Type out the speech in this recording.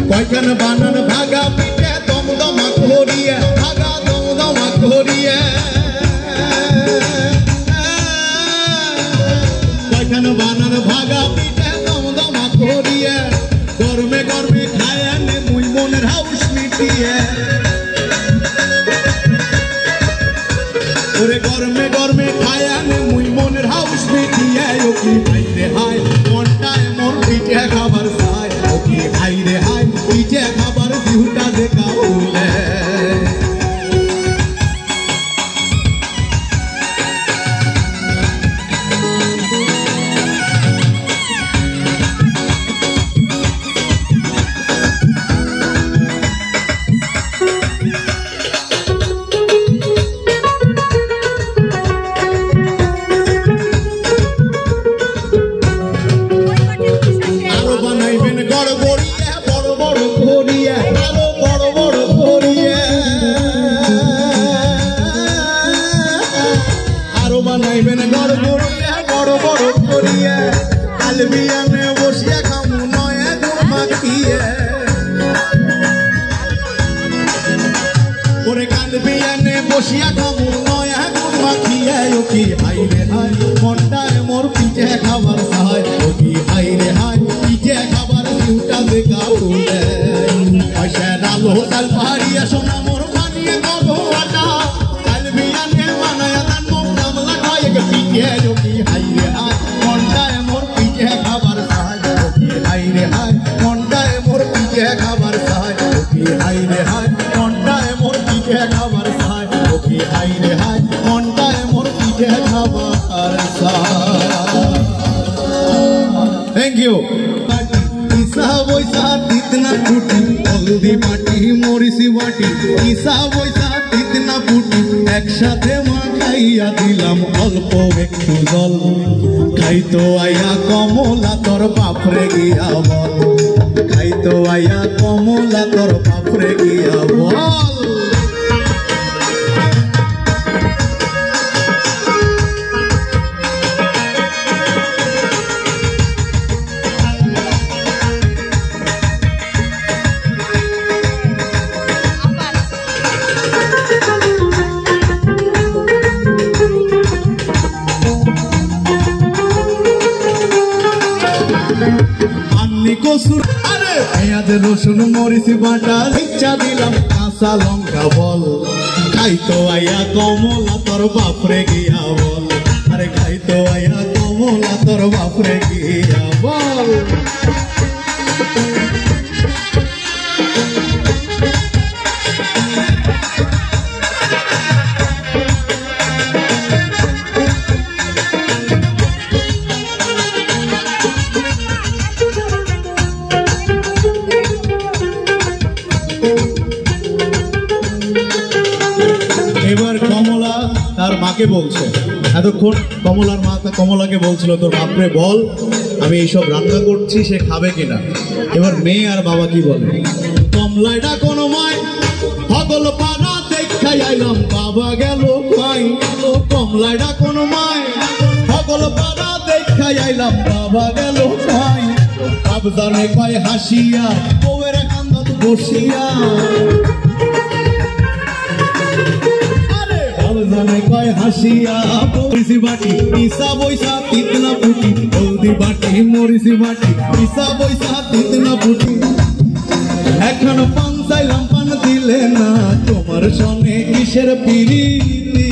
কয়খান বানান ভাগা পিঠে দমদমা করিয়া ভাগা দমদমা করিয়া কয়খান বানান ভাগা পিঠে দমদমা করিয়া গরমে গরমে খায় নে মুই মনের হাউস মিটিয়ে ওরে গরমে গরমে খায় নে মুই মনের হাউস মিটিয়ে ও কি ভাই রে হাই মনটায় মোর পিঠে খাবার চাই ও কি ভাই রে হাই পিঠে খাবার জিহুটা দেখা উলে বানাইবেন গড় গড়িয়া বড় বড় করিয়া আলবিয়ানে বসিয়া খামু নয়া গুড় মাখিয়ে ওরে কালবিয়ানে বসিয়া খামু নয়া গুড় মাখিয়ে ও কি হাই রে হাই মনটায় মোর পিঠে খাবার চাই ও কি হাই রে হাই পিঠে খাবার জিউটা দেখা উলে পয়সা ডালো চাল পাহাড়িয়া সোনা মোর বানিয়ে দেবো আটা কালবিয়ানে বানায়া দান পিঠে ও কি হাই রে হাই মনটায় মোর পিঠে খাবার চাই ও কি হাই রে হাই মনটায় মোর পিঠে খাবার চাই ও কি হাই রে হাই মনটায় মোর পিঠে খাবার চাই ও কি হাই রে হাই মনটায় মোর পিঠে খাবার চাই থ্যাংক ইউ ইসা বৈসা তিতনা ফুটি হলদি মাটি মরিচি বাটি ইসা বৈসা তিতনা ফুটি একসাথে খাইয়া দিলাম অল্প একটু জল খাইতো আয়া কমলা তোর বাপরে গিয়া বল খাইতো আয়া কমলা তোর বাপরে গিয়া বল কসুর আরে পেঁয়াজ রসুন মরিচ বাটা ইচ্ছা দিলাম কাঁচা লঙ্কা বল খাইতো আয়া কমলা তোর বাপরে গিয়া বল আরে খাইতো আয়া কমলা তোর বাপরে গিয়া বল এবার কমলা তার মাকে বলছে এতক্ষণ কমলার মা কমলাকে বলছিল তোর বাপরে বল আমি এইসব রান্না করছি সে খাবে কিনা এবার মেয়ে আর বাবা কি বলে কমলাইটা কোনো মাই হগল পানা দেখাই আইলাম বাবা গেল ভাই কমলাইটা কোনো মাই হগল পানা দেখাই আইলাম বাবা গেল ভাই আবদানে কয় হাসিয়া বউয়ের কান্দত বসিয়া জানে কয় হাসিয়া মরিচি বাটি ইসা বৈসা তিতনা ফুটি হলদি বাটি মরিচি বাটি ইসা বৈসা তিতনা ফুটি এখন পান চাইলাম পান দিলে না তোমার সঙ্গে কিসের পিরিতি